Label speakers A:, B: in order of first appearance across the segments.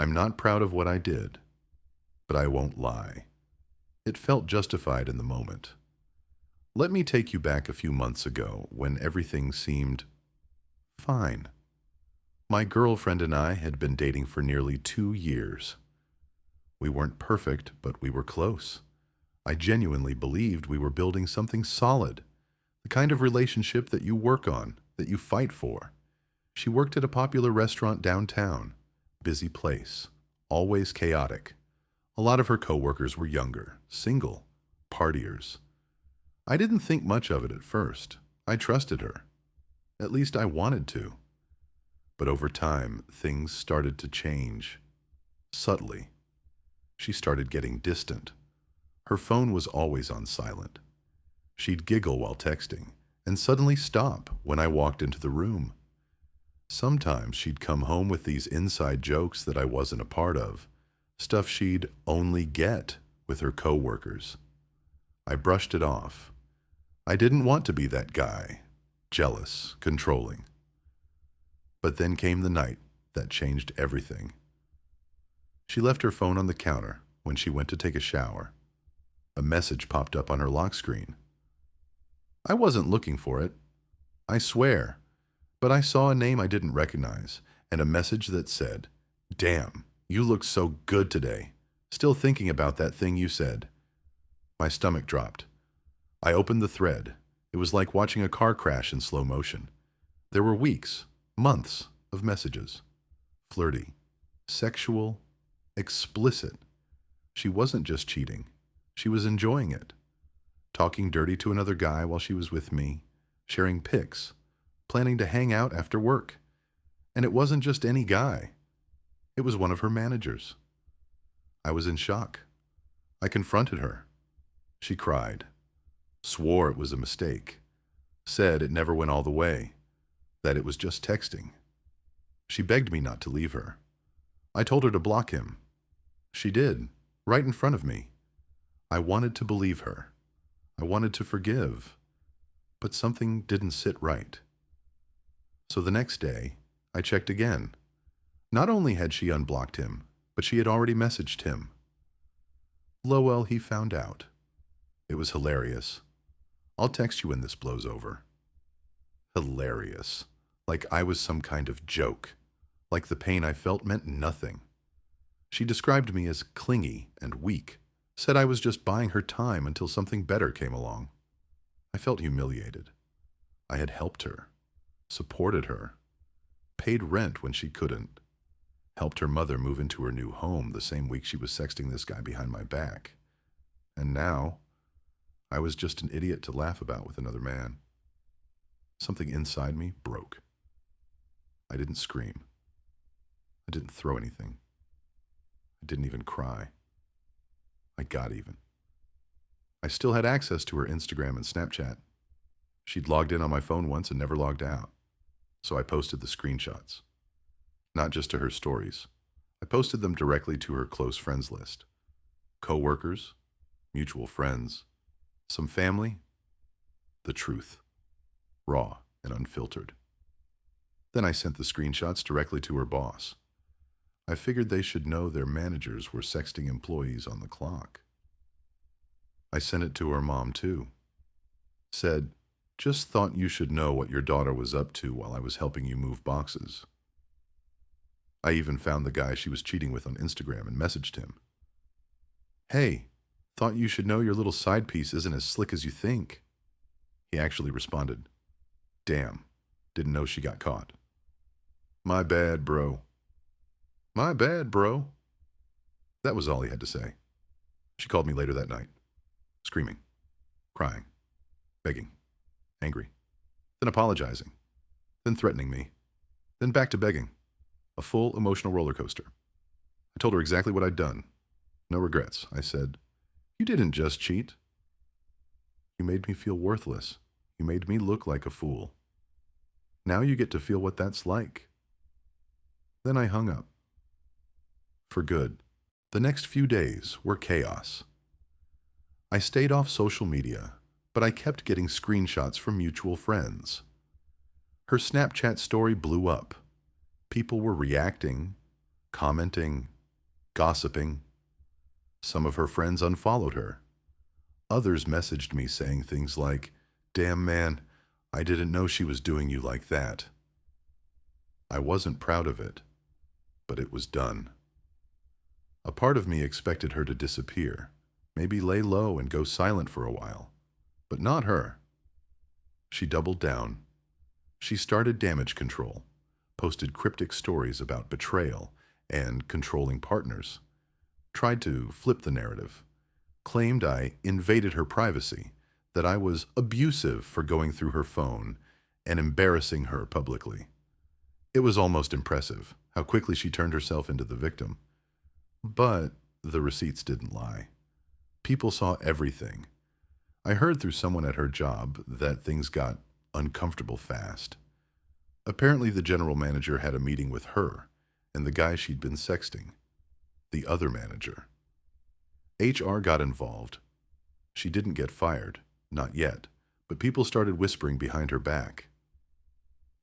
A: I'm not proud of what I did, but I won't lie. It felt justified in the moment. Let me take you back a few months ago when everything seemed fine. My girlfriend and I had been dating for nearly 2 years. We weren't perfect, but we were close. I genuinely believed we were building something solid, the kind of relationship that you work on, that you fight for. She worked at a popular restaurant downtown, busy place, always chaotic. A lot of her coworkers were younger, single, partiers. I didn't think much of it at first. I trusted her. At least I wanted to. But over time, things started to change. Subtly. She started getting distant. Her phone was always on silent. She'd giggle while texting, and suddenly stop when I walked into the room. Sometimes she'd come home with these inside jokes that I wasn't a part of, stuff she'd only get with her coworkers. I brushed it off. I didn't want to be that guy, jealous, controlling. But then came the night that changed everything. She left her phone on the counter when she went to take a shower. A message popped up on her lock screen. I wasn't looking for it, I swear, but I saw a name I didn't recognize and a message that said, "Damn, you look so good today. Still thinking about that thing you said." My stomach dropped. I opened the thread. It was like watching a car crash in slow motion. There were weeks, months of messages. Flirty, sexual, explicit. She wasn't just cheating. She was enjoying it. Talking dirty to another guy while she was with me, sharing pics, planning to hang out after work. And it wasn't just any guy. It was one of her managers. I was in shock. I confronted her. She cried, swore it was a mistake, said it never went all the way, that it was just texting. She begged me not to leave her. I told her to block him. She did, right in front of me. I wanted to believe her. I wanted to forgive. But something didn't sit right. So the next day, I checked again. Not only had she unblocked him, but she had already messaged him. Lowell, he found out. It was hilarious. I'll text you when this blows over. Hilarious. Like I was some kind of joke. Like the pain I felt meant nothing. She described me as clingy and weak, said I was just buying her time until something better came along. I felt humiliated. I had helped her, supported her, paid rent when she couldn't, helped her mother move into her new home the same week she was sexting this guy behind my back. And now, I was just an idiot to laugh about with another man. Something inside me broke. I didn't scream. I didn't throw anything. I didn't even cry. I got even. I still had access to her Instagram and Snapchat. She'd logged in on my phone once and never logged out. So I posted the screenshots. Not just to her stories. I posted them directly to her close friends list. Co-workers, mutual friends, some family. The truth. Raw and unfiltered. Then I sent the screenshots directly to her boss. I figured they should know their managers were sexting employees on the clock. I sent it to her mom too. Said, "Just thought you should know what your daughter was up to while I was helping you move boxes." I even found the guy she was cheating with on Instagram and messaged him. "Hey, thought you should know your little side piece isn't as slick as you think." He actually responded, "Damn, didn't know she got caught." "My bad, bro." "My bad, bro." That was all he had to say. She called me later that night, screaming, crying, begging, angry, then apologizing, then threatening me, then back to begging. A full emotional roller coaster. I told her exactly what I'd done. No regrets. I said, "You didn't just cheat. You made me feel worthless. You made me look like a fool. Now you get to feel what that's like." Then I hung up. For good. The next few days were chaos. I stayed off social media, but I kept getting screenshots from mutual friends. Her Snapchat story blew up. People were reacting, commenting, gossiping. Some of her friends unfollowed her. Others messaged me saying things like, "Damn man, I didn't know she was doing you like that." I wasn't proud of it, but it was done. A part of me expected her to disappear, maybe lay low and go silent for a while, but not her. She doubled down. She started damage control, posted cryptic stories about betrayal and controlling partners, tried to flip the narrative, claimed I invaded her privacy, that I was abusive for going through her phone and embarrassing her publicly. It was almost impressive how quickly she turned herself into the victim. But the receipts didn't lie. People saw everything. I heard through someone at her job that things got uncomfortable fast. Apparently, the general manager had a meeting with her and the guy she'd been sexting, the other manager. HR got involved. She didn't get fired, not yet, but people started whispering behind her back.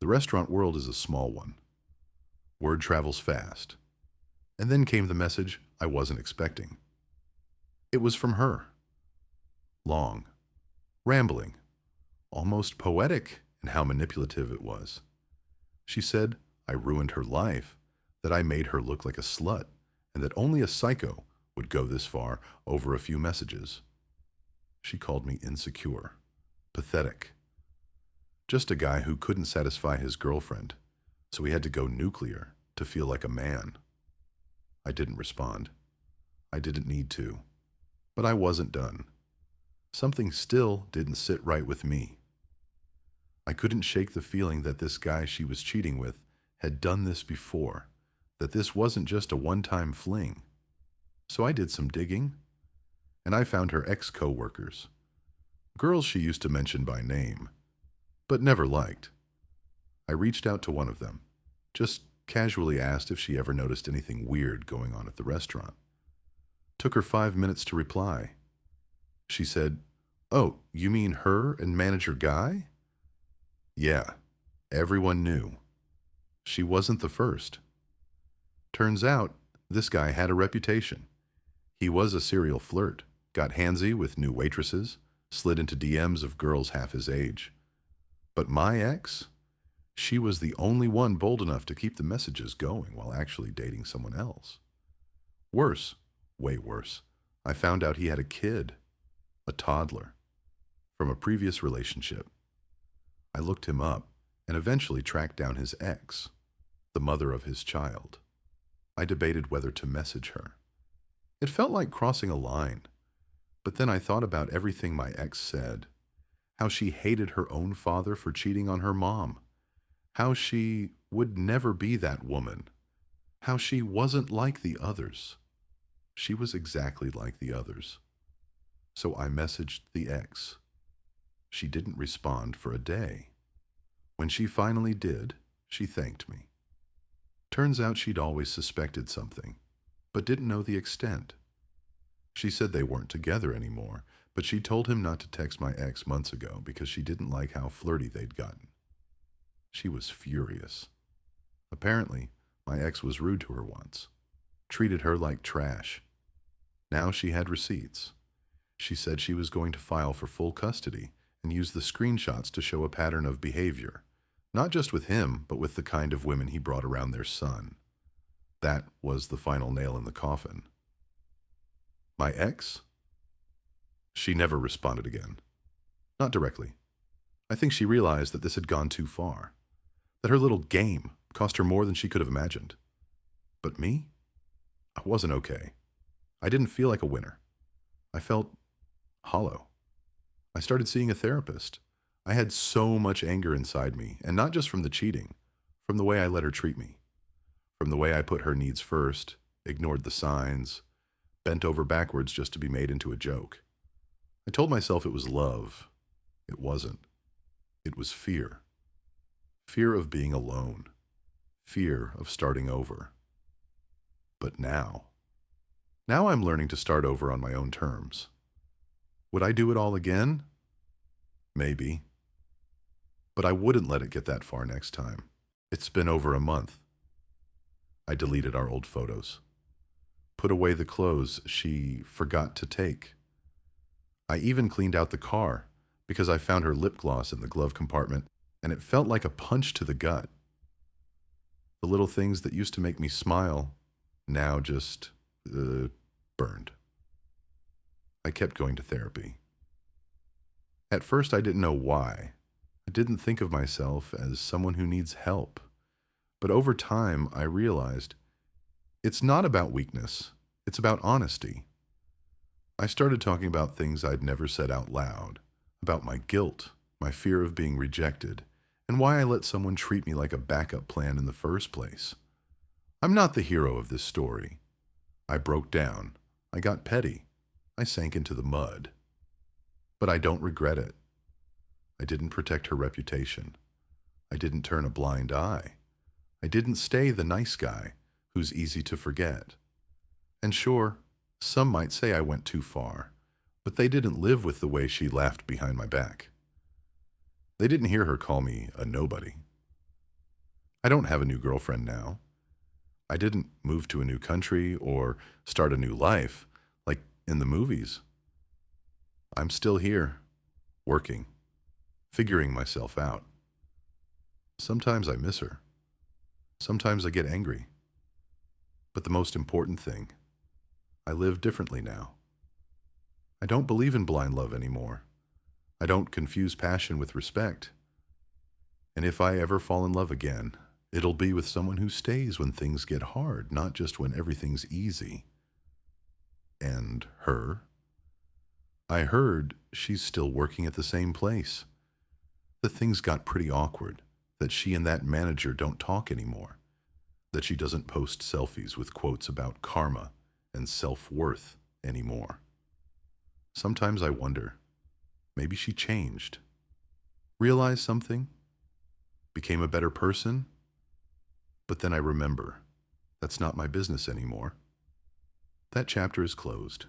A: The restaurant world is a small one. Word travels fast. And then came the message I wasn't expecting. It was from her. Long, rambling, almost poetic in how manipulative it was. She said I ruined her life, that I made her look like a slut, and that only a psycho would go this far over a few messages. She called me insecure, pathetic. Just a guy who couldn't satisfy his girlfriend, so he had to go nuclear to feel like a man. I didn't respond. I didn't need to. But I wasn't done. Something still didn't sit right with me. I couldn't shake the feeling that this guy she was cheating with had done this before, that this wasn't just a one-time fling. So I did some digging, and I found her ex-coworkers, girls she used to mention by name, but never liked. I reached out to one of them, just casually asked if she ever noticed anything weird going on at the restaurant. Took her 5 minutes to reply. She said, "Oh, you mean her and manager Guy?" Yeah, everyone knew. She wasn't the first. Turns out, this guy had a reputation. He was a serial flirt, got handsy with new waitresses, slid into DMs of girls half his age. But my ex? She was the only one bold enough to keep the messages going while actually dating someone else. Worse, way worse, I found out he had a kid, a toddler, from a previous relationship. I looked him up and eventually tracked down his ex, the mother of his child. I debated whether to message her. It felt like crossing a line, but then I thought about everything my ex said, how she hated her own father for cheating on her mom, how she would never be that woman, how she wasn't like the others. She was exactly like the others. So I messaged the ex. She didn't respond for a day. When she finally did, she thanked me. Turns out she'd always suspected something, but didn't know the extent. She said they weren't together anymore, but she told him not to text my ex months ago because she didn't like how flirty they'd gotten. She was furious. Apparently, my ex was rude to her once, treated her like trash. Now she had receipts. She said she was going to file for full custody and use the screenshots to show a pattern of behavior, not just with him, but with the kind of women he brought around their son. That was the final nail in the coffin. My ex? She never responded again. Not directly. I think she realized that this had gone too far, that her little game cost her more than she could have imagined. But me? I wasn't okay. I didn't feel like a winner. I felt hollow. I started seeing a therapist. I had so much anger inside me, and not just from the cheating, from the way I let her treat me, from the way I put her needs first, ignored the signs, bent over backwards just to be made into a joke. I told myself it was love. It wasn't. It was fear. Fear of being alone. Fear of starting over. But now I'm learning to start over on my own terms. Would I do it all again? Maybe. But I wouldn't let it get that far next time. It's been over a month. I deleted our old photos, put away the clothes she forgot to take. I even cleaned out the car because I found her lip gloss in the glove compartment and it felt like a punch to the gut. The little things that used to make me smile now just burned. I kept going to therapy. At first, I didn't know why. I didn't think of myself as someone who needs help. But over time, I realized it's not about weakness, it's about honesty. I started talking about things I'd never said out loud, about my guilt, my fear of being rejected, and why I let someone treat me like a backup plan in the first place. I'm not the hero of this story. I broke down. I got petty. I sank into the mud. But I don't regret it. I didn't protect her reputation. I didn't turn a blind eye. I didn't stay the nice guy who's easy to forget. And sure, some might say I went too far, but they didn't live with the way she laughed behind my back. They didn't hear her call me a nobody. I don't have a new girlfriend now. I didn't move to a new country or start a new life like in the movies. I'm still here, working, figuring myself out. Sometimes I miss her. Sometimes I get angry. But the most important thing, I live differently now. I don't believe in blind love anymore. I don't confuse passion with respect. And if I ever fall in love again, it'll be with someone who stays when things get hard, not just when everything's easy. And her? I heard she's still working at the same place. That things got pretty awkward, that she and that manager don't talk anymore, that she doesn't post selfies with quotes about karma and self-worth anymore. Sometimes I wonder, maybe she changed, realized something, became a better person, but then I remember, that's not my business anymore. That chapter is closed.